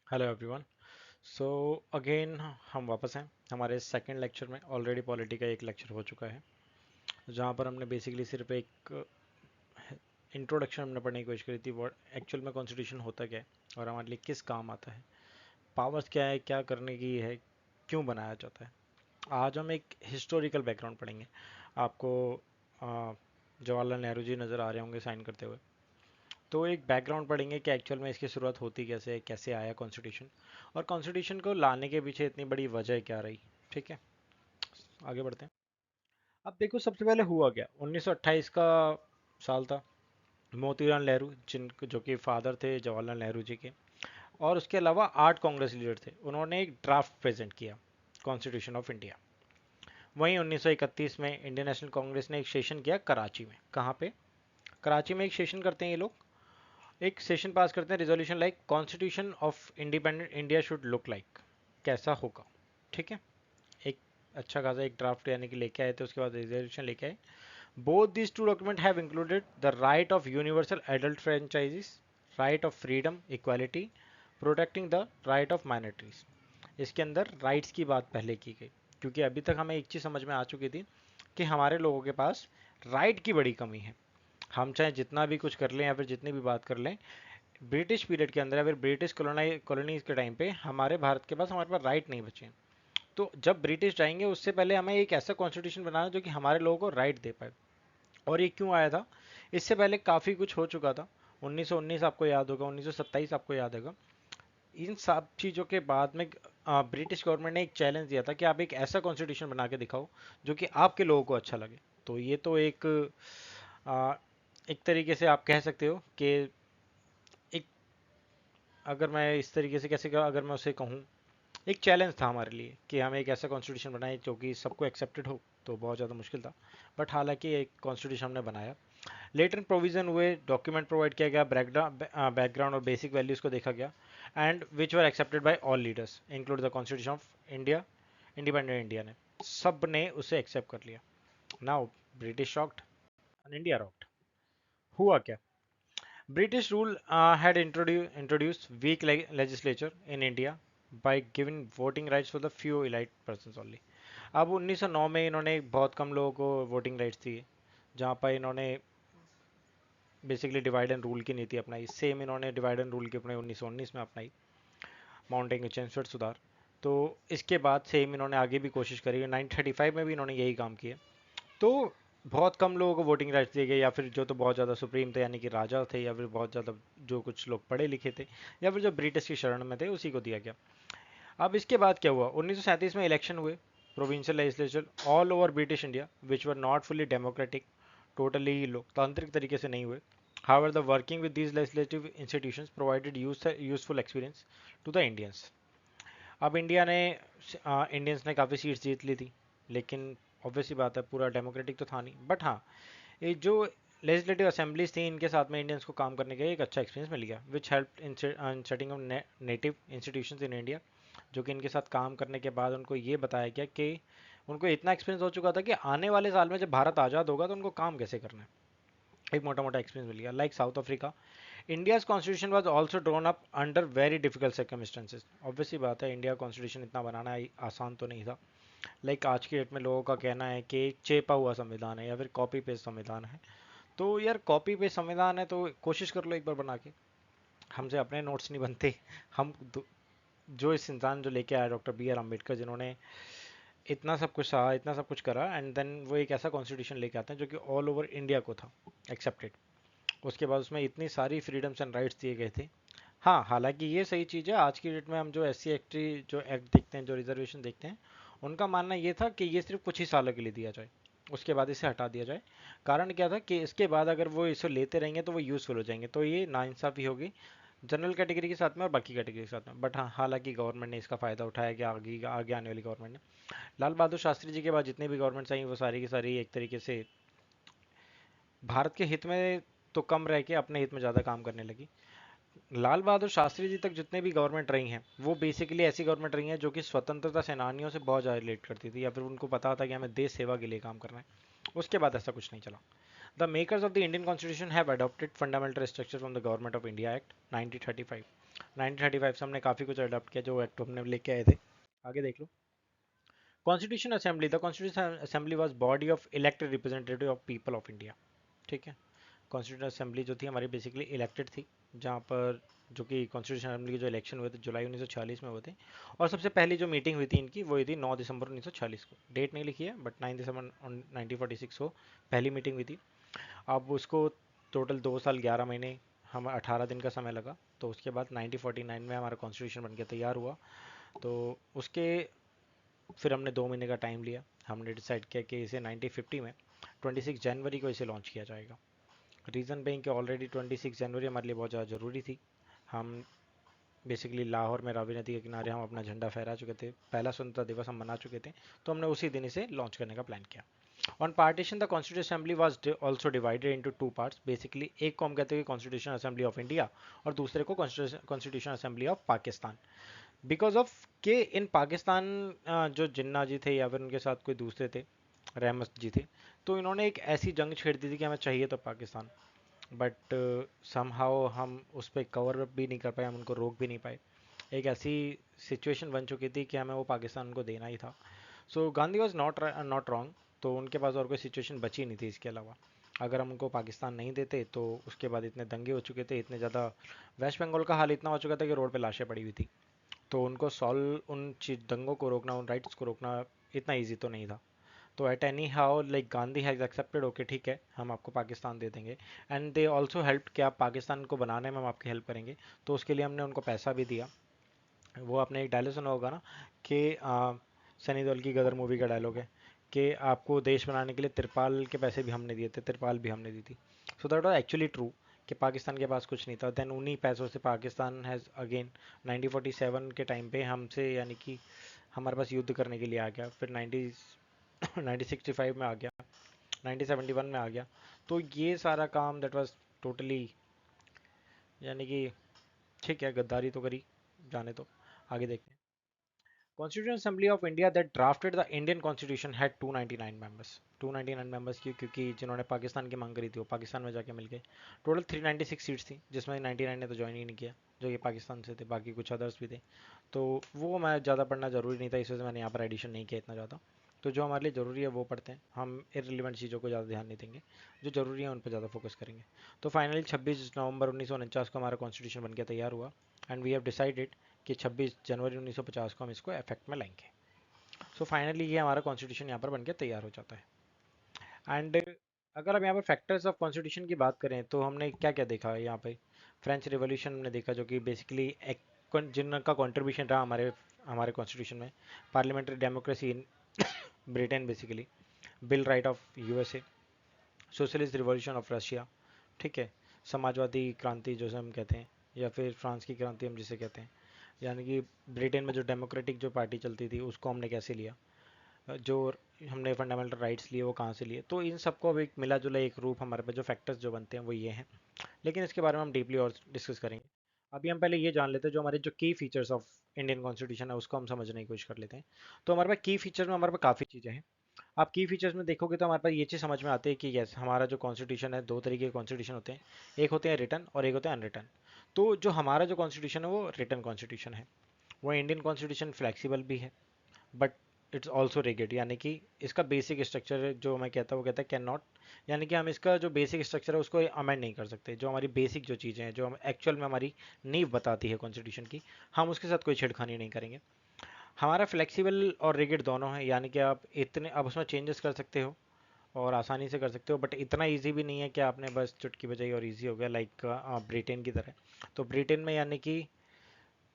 Hello everyone. So again हम वापस हैं हमारे सेकंड लेक्चर में। ऑलरेडी पॉलिटी का एक लेक्चर हो चुका है जहाँ पर हमने बेसिकली सिर्फ एक इंट्रोडक्शन हमने पढ़ने की कोशिश करी थी। वो एक्चुअल में कॉन्स्टिट्यूशन होता क्या है और हमारे लिए किस काम आता है, पावर्स क्या है, क्या करने की है, क्यों बनाया जाता है। आज हम एक हिस्टोरिकल बैकग्राउंड पढ़ेंगे। आपको जवाहरलाल नेहरू जी नज़र आ रहे होंगे साइन करते हुए। तो एक बैकग्राउंड पढ़ेंगे कि एक्चुअल में इसकी शुरुआत होती कैसे है, कैसे आया कॉन्स्टिट्यूशन, और कॉन्स्टिट्यूशन को लाने के पीछे इतनी बड़ी वजह क्या रही। ठीक है, आगे बढ़ते हैं। अब देखो, सबसे पहले हुआ क्या। 1928 का साल था। मोतीलाल नेहरू, जिन जो कि फादर थे जवाहरलाल नेहरू जी के, और उसके अलावा 8 कांग्रेस लीडर थे, उन्होंने एक ड्राफ्ट प्रेजेंट किया कॉन्स्टिट्यूशन ऑफ इंडिया। वहीं 1931 में इंडियन नेशनल कांग्रेस ने एक सेशन किया कराची में। कहाँ पे? कराची में एक सेशन करते हैं ये लोग, एक सेशन पास करते हैं, resolution like constitution of independent India should look like, कैसा होगा। ठीक है, एक अच्छा खासा एक ड्राफ्ट यानी कि लेके आए थे, उसके बाद रिजोल्यूशन लेके आए। Both these two documents have included the right of universal adult franchises, right of freedom, equality, protecting the right of minorities। इसके अंदर राइट्स की बात पहले की गई, क्योंकि अभी तक हमें एक चीज़ समझ में आ चुकी थी कि हमारे लोगों के पास राइट की बड़ी कमी है। हम चाहे जितना भी कुछ कर लें या फिर जितनी भी बात कर लें, ब्रिटिश पीरियड के अंदर या फिर ब्रिटिश कॉलोनीज के टाइम पे हमारे भारत के पास हमारे पास राइट नहीं बचे। तो जब ब्रिटिश जाएंगे उससे पहले हमें एक ऐसा कॉन्स्टिट्यूशन बनाना जो कि हमारे लोगों को राइट दे पाए। और ये क्यों आया था? इससे पहले काफ़ी कुछ हो चुका था। 1919 आपको याद होगा, 1927 आपको याद होगा। इन सब चीज़ों के बाद में ब्रिटिश गवर्नमेंट ने एक चैलेंज दिया था कि आप एक ऐसा कॉन्स्टिट्यूशन बना के दिखाओ जो कि आपके लोगों को अच्छा लगे। तो ये तो आ, एक तरीके से आप कह सकते हो कि एक, अगर मैं इस तरीके से कैसे अगर मैं उसे कहूँ, एक चैलेंज था हमारे लिए कि हम एक ऐसा कॉन्स्टिट्यूशन बनाए जो कि सबको एक्सेप्टेड हो। तो बहुत ज़्यादा मुश्किल था, बट हालांकि एक कॉन्स्टिट्यूशन हमने बनाया। लेटर प्रोविजन हुए, डॉक्यूमेंट प्रोवाइड किया गया, बैकग्राउंड और बेसिक वैल्यूज़ को देखा गया, and which were accepted by all leaders include the constitution of India. Independent India ने, सब ने उसे एक्सेप्ट कर लिया। Now British shocked and India rocked. हुआ क्या? British rule had introduced weak legislature in India by giving voting rights for the few elite persons only। अब 1909 में इन्होंने बहुत कम लोगों को वोटिंग राइट्स दिए, जहाँ पर इन्होंने बेसिकली डिवाइड एंड रूल की नीति अपनाई। सेम इन्होंने डिवाइड एंड रूल की अपनाई 1919 में अपनाई, माउंटेन के चेम्सफोर्ड सुधार। तो इसके बाद सेम इन्होंने आगे भी कोशिश करी, 1935 में भी इन्होंने यही काम किया। तो बहुत कम लोगों को वोटिंग राइट्स दिए गए, या फिर जो तो बहुत ज़्यादा सुप्रीम थे यानी कि राजा थे, या फिर बहुत ज़्यादा जो कुछ लोग पढ़े लिखे थे, या फिर जो ब्रिटिश की शरण में थे उसी को दिया गया। अब इसके बाद क्या हुआ? 1937 में इलेक्शन हुए, provincial legislature all over British India which were not fully democratic, totally लोकतांत्रिक तरीके से नहीं हुए। However, the working with these legislative institutions provided useful experience to the Indians। अब इंडियंस ने काफ़ी सीट्स जीत ली थी, लेकिन ऑब्वियसली बात है पूरा डेमोक्रेटिक तो था नहीं। बट हाँ, ये जो लेजिस्लेटिव असेंबलीज थी इनके साथ में इंडियंस को काम करने का एक अच्छा एक्सपीरियंस मिल गया, which help in setting of native institutions in India. जो कि इनके साथ काम करने के बाद उनको ये बताया गया कि उनको इतना एक्सपीरियंस हो चुका था कि आने वाले साल में जब भारत आज़ाद होगा तो उनको काम कैसे करना है, एक मोटा मोटा एक्सपीरियंस मिल गया। Like south Africa, India's constitution was also drawn up under very difficult circumstances. Obviously बात है इंडिया कॉन्स्टिट्यूशन इतना बनाना आसान तो नहीं था। लाइक आज की डेट में लोगों का कहना है कि चेपा हुआ संविधान है या फिर कॉपी पेस्ट संविधान है। तो यार कॉपी पेस्ट संविधान है तो कोशिश कर लो एक बार बना के। हमसे अपने नोट्स नहीं बनते। हम जो इस इंसान जो लेके आया डॉक्टर बी आर अम्बेडकर, जिन्होंने इतना सब कुछ सहा, इतना सब कुछ करा, एंड देन वो एक ऐसा कॉन्स्टिट्यूशन लेके आते हैं जो कि ऑल ओवर इंडिया को था एक्सेप्टेड। उसके बाद उसमें इतनी सारी फ्रीडम्स एंड राइट्स दिए गए थे। हाँ, हालांकि ये सही चीज़ है, आज की डेट में हम जो एस सी एक्टी जो एक्ट देखते हैं, जो रिजर्वेशन देखते हैं, उनका मानना ये था कि ये सिर्फ कुछ ही सालों के लिए दिया जाए, उसके बाद इसे हटा दिया जाए। कारण क्या था कि इसके बाद अगर वो इसे लेते रहेंगे तो वो यूज़फुल हो जाएंगे, तो ये नाइंसाफ़ी होगी जनरल कैटेगरी के साथ में और बाकी कैटेगरी के साथ में। बट हाँ, हालांकि गवर्नमेंट ने इसका फ़ायदा उठाया कि आगे आगे आने वाली गवर्नमेंट ने, लाल बहादुर शास्त्री जी के बाद जितनी भी गवर्नमेंट्स आई वो सारी की सारी एक तरीके से भारत के हित में तो कम रह के अपने हित में ज़्यादा काम करने लगी। लाल बहादुर शास्त्री जी तक जितने भी गवर्नमेंट रही हैं वो बेसिकली ऐसी गवर्नमेंट रही हैं जो कि स्वतंत्रता सेनानियों से बहुत ज़्यादा रिलेट करती थी, या फिर उनको पता था कि हमें देश सेवा के लिए काम करना है। उसके बाद ऐसा कुछ नहीं चला। The makers of the Indian constitution have adopted fundamental structure from the government of India act 1935। 1935 से हमने काफ़ी कुछ अडॉप्ट किया जो एक्ट हमने लेके आए थे। आगे देख लो। Constitution assembly, the constitution assembly was body of elected representative of people of India. ठीक है। कॉन्स्टिट्यूशन असेंबली जो थी हमारी बेसिकली इलेक्टेड थी, जहाँ पर जो कि कॉन्स्टिट्यूशन असेंबली के जो इलेक्शन हुए थे जुलाई 1946 में हुए थे। और सबसे पहली जो मीटिंग हुई थी इनकी वो हुई थी 9 दिसंबर 1946 को। डेट नहीं लिखी है बट 9 दिसंबर 1946 को पहली मीटिंग हुई थी। अब उसको टोटल 2 साल 11 महीने, हम 18 दिन का समय लगा। तो उसके बाद 1949 में हमारा कॉन्स्टिट्यूशन बन के तैयार हुआ। तो उसके फिर हमने 2 महीने का टाइम लिया। हमने डिसाइड किया कि इसे 1950 में 26 जनवरी को इसे लॉन्च किया जाएगा। रीज़न बेइंग कि ऑलरेडी 26 जनवरी हमारे लिए बहुत ज़्यादा ज़रूरी थी। हम बेसिकली लाहौर में रावी नदी के किनारे हम अपना झंडा फहरा चुके थे, पहला स्वतंत्रता दिवस हम मना चुके थे। तो हमने उसी दिन इसे लॉन्च करने का प्लान किया। On partition the constitution assembly was also divided into two parts. Basically एक को हम कहते हैं कॉन्स्टिट्यूशन असेंबली ऑफ इंडिया और दूसरे को constitution assembly of Pakistan. Because of के इन पाकिस्तान जो जिन्ना जी थे या फिर उनके साथ कोई दूसरे थे, रहमत जी थे, तो इन्होंने एक ऐसी जंग छेड़ दी थी कि हमें चाहिए तो पाकिस्तान, बट समहाउ हम उस पर कवर अप भी नहीं कर पाए, हम उनको रोक भी नहीं पाए। एक ऐसी सिचुएशन बन चुकी थी कि हमें वो पाकिस्तान को देना ही था। सो गांधी वॉज नॉट रॉन्ग। तो उनके पास और कोई सिचुएशन बची नहीं थी इसके अलावा। अगर हम उनको पाकिस्तान नहीं देते तो उसके बाद इतने दंगे हो चुके थे, इतने ज़्यादा वेस्ट बंगाल का हाल इतना हो चुका था कि रोड पे लाशें पड़ी हुई थी। तो उनको सॉल्व उन चीज दंगों को रोकना, उन राइट्स को रोकना इतना ईजी तो नहीं था। तो at any how like Gandhi has accepted, okay ठीक है हम आपको पाकिस्तान दे देंगे। एंड दे ऑल्सो हेल्प कि आप पाकिस्तान को बनाने में हम आपकी हेल्प करेंगे। तो उसके लिए हमने उनको पैसा भी दिया। वो आपने एक डायलॉग सुना होगा ना कि सनी देओल की गदर मूवी का डायलॉग है कि आपको देश बनाने के लिए तिरपाल के पैसे भी हमने दिए थे, तिरपाल भी हमने दी थी। So that was actually true कि पाकिस्तान के पास कुछ नहीं था। देन उन्हीं पैसों से पाकिस्तान हैज़ अगेन 1947 के टाइम पे हमसे यानी कि हमारे पास युद्ध करने के लिए आ गया। फिर 1965 में आ गया, 1971 में आ गया। तो ये सारा काम दैट वाज टोटली यानी कि ठीक है, गद्दारी तो करी, जाने तो आगे देखते हैं। Constitution assembly of India that drafted the Indian constitution had 299 members. 299 members क्योंकि जिन्होंने पाकिस्तान की मांग करी थी वो पाकिस्तान में जाके मिल गए। टोटल 396 सीट्स थी जिसमें 99 ने तो ज्वाइन ही नहीं किया, जो ये पाकिस्तान से थे, बाकी कुछ अदर्स भी थे। तो वो मैं ज़्यादा पढ़ना ज़रूरी नहीं था, इस वजह से मैंने यहाँ पर एडिशन नहीं किया इतना ज़्यादा। तो जो हमारे लिए ज़रूरी है वो पढ़ते हैं, हम इररिलेवेंट चीज़ों को ज़्यादा ध्यान नहीं देंगे, जो ज़रूरी है उन पर ज़्यादा फोकस करेंगे। तो फाइनली 26 नवंबर 1949 को हमारा कॉन्स्टिट्यूशन बनकर तैयार हुआ। एंड वी हैव डिसाइडेड कि 26 जनवरी 1950 को हम इसको इफेक्ट में लाएंगे। सो फाइनली ये हमारा कॉन्स्टिट्यूशन यहाँ पर बनकर तैयार हो जाता है। एंड अगर हम यहाँ पर फैक्टर्स ऑफ कॉन्स्टिट्यूशन की बात करें तो हमने क्या क्या देखा है यहाँ पे। फ्रेंच रिवॉल्यूशन हमने देखा जो कि बेसिकली जिनका कंट्रीब्यूशन रहा हमारे हमारे कॉन्स्टिट्यूशन में। Parliamentary democracy in Britain basically, bill right of USA, socialist revolution of Russia, ठीक है, समाजवादी क्रांति जो हम कहते हैं, या फिर फ्रांस की क्रांति हम जिसे कहते हैं। यानी कि ब्रिटेन में जो डेमोक्रेटिक जो पार्टी चलती थी उसको हमने कैसे लिया, जो हमने फंडामेंटल राइट्स लिए वो कहाँ से लिए। तो इन सबको अब एक मिला जुला एक रूप हमारे पास जो फैक्टर्स जो बनते हैं वो ये हैं। लेकिन इसके बारे में हम डीपली और डिस्कस करेंगे। अभी हम पहले ये जान लेते हैं जो हमारे जो की फीचर्स ऑफ इंडियन कॉन्स्टिट्यूशन है उसको हम समझने की कोशिश कर लेते हैं। तो हमारे पास की फीचर में हमारे पास काफ़ी चीज़ें हैं। आप की फीचर्स में देखोगे तो हमारे पास ये चीज़ समझ में आती है कि यस हमारा जो कॉन्स्टिट्यूशन है, दो तरीके के कॉन्स्टिट्यूशन होते हैं। एक होते हैं रिटन और एक होते हैं अनरिटन। तो जो हमारा जो कॉन्स्टिट्यूशन है वो रिटन कॉन्स्टिट्यूशन है। वो इंडियन कॉन्स्टिट्यूशन फ्लेक्सिबल भी है बट इट्स ऑल्सो रिगिड, यानी कि इसका बेसिक स्ट्रक्चर जो मैं कहता हूँ वो कहता है कैन नॉट, यानी कि हम इसका जो बेसिक स्ट्रक्चर है उसको अमेंड नहीं कर सकते। जो हमारी बेसिक जो चीज़ें हैं जो हम एक्चुअल में हमारी नींव बताती है कॉन्स्टिट्यूशन की, हम उसके साथ कोई छेड़खानी नहीं करेंगे। हमारा फ्लेक्सिबल और रिगिड दोनों है, यानी कि आप इतने अब उसमें चेंजेस कर सकते हो और आसानी से कर सकते हो, बट इतना इजी भी नहीं है कि आपने बस चुटकी बजाई और इजी हो गया लाइक ब्रिटेन की तरह। तो ब्रिटेन में यानी कि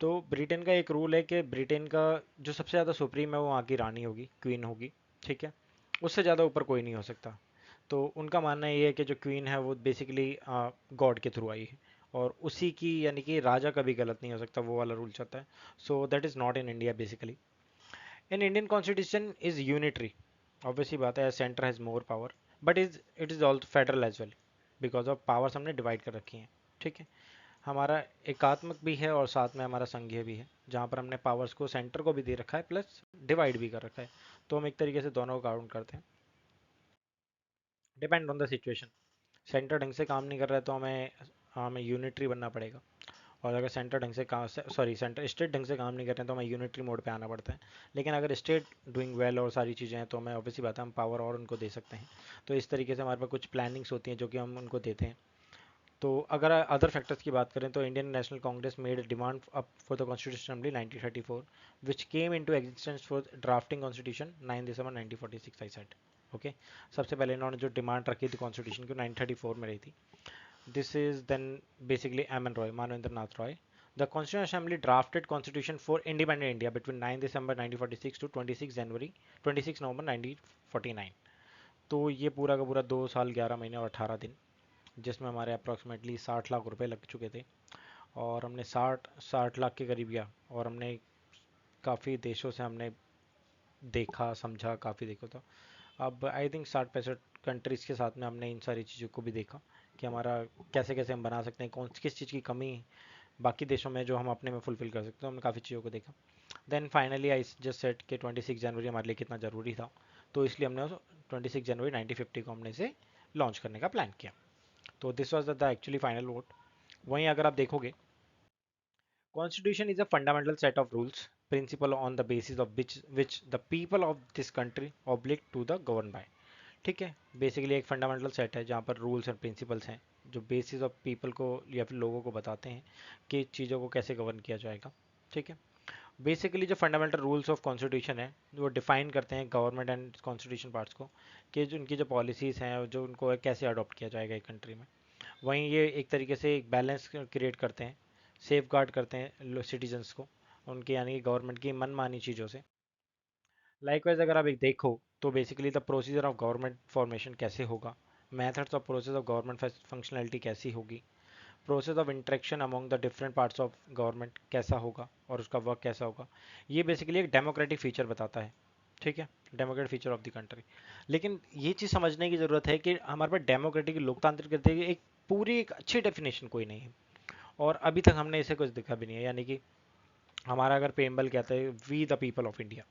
तो ब्रिटेन का एक रूल है कि ब्रिटेन का जो सबसे ज़्यादा सुप्रीम है वो वहाँ की रानी होगी, क्वीन होगी, ठीक है। उससे ज़्यादा ऊपर कोई नहीं हो सकता। तो उनका मानना ये है कि जो क्वीन है वो बेसिकली गॉड के थ्रू आई है और उसी की यानी कि राजा का भी गलत नहीं हो सकता, वो वाला रूल चलता है। So that is not in India basically. In Indian constitution is unitary, obviously बात है, centre has more power, but it is also federal as well, because of powers हमने डिवाइड कर रखी हैं, ठीक है। हमारा एकात्मक भी है और साथ में हमारा संघीय भी है, जहाँ पर हमने पावर्स को सेंटर को भी दे रखा है प्लस डिवाइड भी कर रखा है। तो हम एक तरीके से दोनों को काउंट करते हैं, depend on the situation. Centre ढंग से काम नहीं कर रहा है तो हमें हमें यूनिटरी बनना पड़ेगा, और अगर सेंटर ढंग से काम, सॉरी सेंटर स्टेट ढंग से काम नहीं कर रहे हैं तो हमें यूनिटरी मोड पे आना पड़ता है। लेकिन अगर स्टेट डूइंग वेल और सारी चीज़ें हैं तो हमें ऑब्वियसली बात है हम पावर और उनको दे सकते हैं। तो इस तरीके से हमारे पास कुछ प्लानिंग्स होती हैं जो कि हम उनको देते हैं। तो अगर अदर फैक्टर्स की बात करें तो Indian national Congress made demand up for the constitution assembly 1934 which came into existence for drafting constitution 9 December 1946 I said. Okay, सबसे पहले इन्होंने जो डिमांड रखी थी कॉन्स्टिट्यूशन की 1934 में रही थी। This is then basically M.N. Roy, Manuendranath Roy. The Constituent Assembly drafted Constitution for independent India between 9 December 1946 to 26 November 1949. तो ये पूरा का पूरा 2 साल 11 महीने और 18 दिन, जिसमें हमारे अप्रॉक्सीमेटली 60 लाख रुपए लग चुके थे। और हमने 60 लाख के करीब गया और हमने काफ़ी देशों से हमने देखा समझा, काफ़ी देखा था। अब आई थिंक 60-65 कंट्रीज़ के साथ में हमने इन सारी चीज़ों को भी देखा कि हमारा कैसे कैसे हम बना सकते हैं, कौन किस चीज़ की कमी बाकी देशों में जो हम अपने में फुलफिल कर सकते हैं। हमने काफ़ी चीज़ों को देखा। Then finally I just set कि 26 जनवरी हमारे लिए कितना ज़रूरी था, तो इसलिए हमने 26 जनवरी 1950 को हमने इसे लॉन्च करने का प्लान किया। तो this was the actually final vote. वहीं अगर आप देखोगे, Constitution is a fundamental set of rules, principle on the basis of which the people of this country oblige to the govern by। ठीक है, बेसिकली एक fundamental set है जहाँ पर रूल्स एंड प्रिंसिपल्स हैं जो बेसिस ऑफ पीपल को या फिर लोगों को बताते हैं कि चीज़ों को कैसे गवर्न किया जाएगा। ठीक है, बेसिकली जो फंडामेंटल रूल्स ऑफ कॉन्स्टिट्यूशन है वो डिफाइन करते हैं गवर्नमेंट एंड कॉन्स्टिट्यूशन पार्ट्स को, कि जो उनकी जो पॉलिसीज़ हैं जो उनको कैसे अडॉप्ट किया जाएगा एक कंट्री में। वहीं ये एक तरीके से एक बैलेंस क्रिएट करते हैं, सेफ गार्ड करते हैं सिटीजन्स को उनके यानी कि गवर्नमेंट की मनमानी चीज़ों से। लाइकवाइज अगर आप एक देखो तो basically the procedure of government formation कैसे होगा, methods of process of government functionality कैसी होगी, process of interaction among the different parts of government कैसा होगा और उसका वर्क कैसा होगा। ये बेसिकली एक डेमोक्रेटिक फीचर बताता है। ठीक है, democratic feature of the country. लेकिन ये चीज़ समझने की ज़रूरत है कि हमारे पास डेमोक्रेटिक लोकतांत्रिक करते एक पूरी एक अच्छी डेफिनेशन कोई नहीं है, और अभी तक हमने इसे कुछ देखा भी नहीं है। यानी कि हमारा अगर प्रेमबल कहता है we the people of India,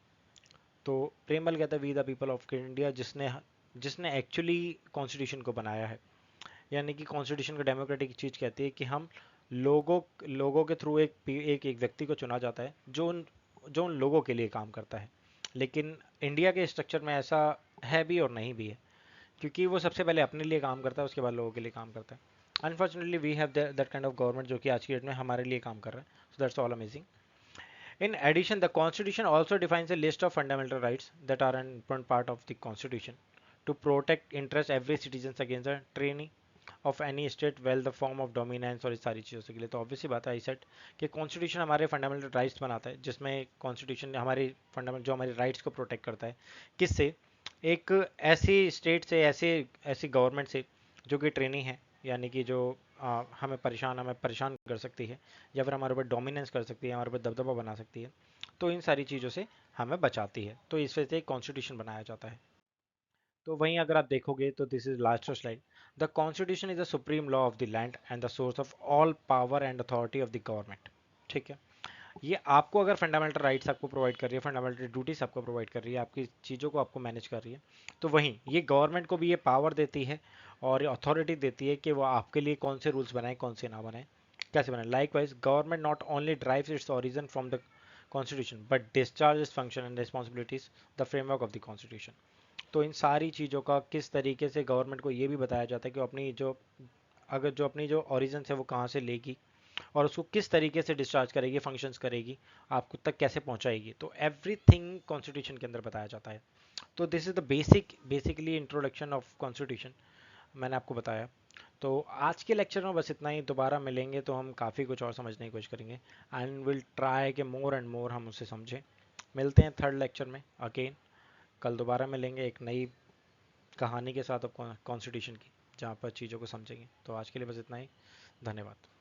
तो प्रेमबल कहता है we the people of India जिसने जिसने एक्चुअली कॉन्स्टिट्यूशन को बनाया है। यानी कि कॉन्स्टिट्यूशन का डेमोक्रेटिक चीज़ कहती है कि हम लोगों लोगों के थ्रू एक व्यक्ति को चुना जाता है जो उन लोगों के लिए काम करता है। लेकिन इंडिया के स्ट्रक्चर में ऐसा है भी और नहीं भी है, क्योंकि वो सबसे पहले अपने लिए काम करता है उसके बाद लोगों के लिए काम करता है। Unfortunately we have that kind of government जो कि आज की डेट में हमारे लिए काम कर रहा है। So that's all amazing. In addition, the Constitution also defines a list of fundamental rights that are an important part of the Constitution to protect interest every citizens against the tyranny of any state, well the form of dominance और इस सारी चीज़ों के लिए। तो obviously बात है आई set कि कॉन्स्टिट्यूशन हमारे फंडामेंटल राइट्स बनाता है, जिसमें कॉन्स्टिट्यूशन हमारी फंडामेंटल जो हमारी राइट्स को प्रोटेक्ट करता है। किससे? एक ऐसी स्टेट से, ऐसे ऐसी गवर्नमेंट से जो कि ट्रेनी है, यानी कि जो हमें परेशान कर सकती है या फिर हमारे ऊपर डोमिनेंस कर सकती है, हमारे ऊपर दबदबा बना सकती है। तो इन सारी चीज़ों से हमें बचाती है, तो इस वजह से कॉन्स्टिट्यूशन बनाया जाता है। तो वहीं अगर आप देखोगे तो this is last slide. The constitution is the supreme law of the land and the source of all power and authority of the government. ठीक है, ये आपको अगर फंडामेंटल राइट्स आपको प्रोवाइड कर रही है, फंडामेंटल ड्यूटीज आपको प्रोवाइड कर रही है, आपकी चीज़ों को आपको मैनेज कर रही है, तो वहीं ये गवर्नमेंट को भी ये पावर देती है और अथॉरिटी देती है कि वो आपके लिए कौन से रूल्स बनाए कौन से ना बनाए, कैसे बनाए। Like wise government not only drives its origin from the constitution but discharge function and responsibilities the framework of the constitution. तो इन सारी चीज़ों का किस तरीके से गवर्नमेंट को ये भी बताया जाता है कि अपनी जो अगर जो अपनी जो ओरिजिन है वो कहाँ से लेगी और उसको किस तरीके से डिस्चार्ज करेगी, फंक्शंस करेगी, आपको तक कैसे पहुंचाएगी। तो एवरीथिंग कॉन्स्टिट्यूशन के अंदर बताया जाता है। तो this is the basically introduction of constitution मैंने आपको बताया। तो आज के लेक्चर में बस इतना ही। दोबारा मिलेंगे तो हम काफ़ी कुछ और समझने की कोशिश करेंगे एंड विल ट्राई के मोर एंड मोर हम उसे समझें। मिलते हैं थर्ड लेक्चर में अगेन। कल दोबारा मिलेंगे एक नई कहानी के साथ कॉन्स्टिट्यूशन की, जहाँ पर चीज़ों को समझेंगे। तो आज के लिए बस इतना ही। धन्यवाद।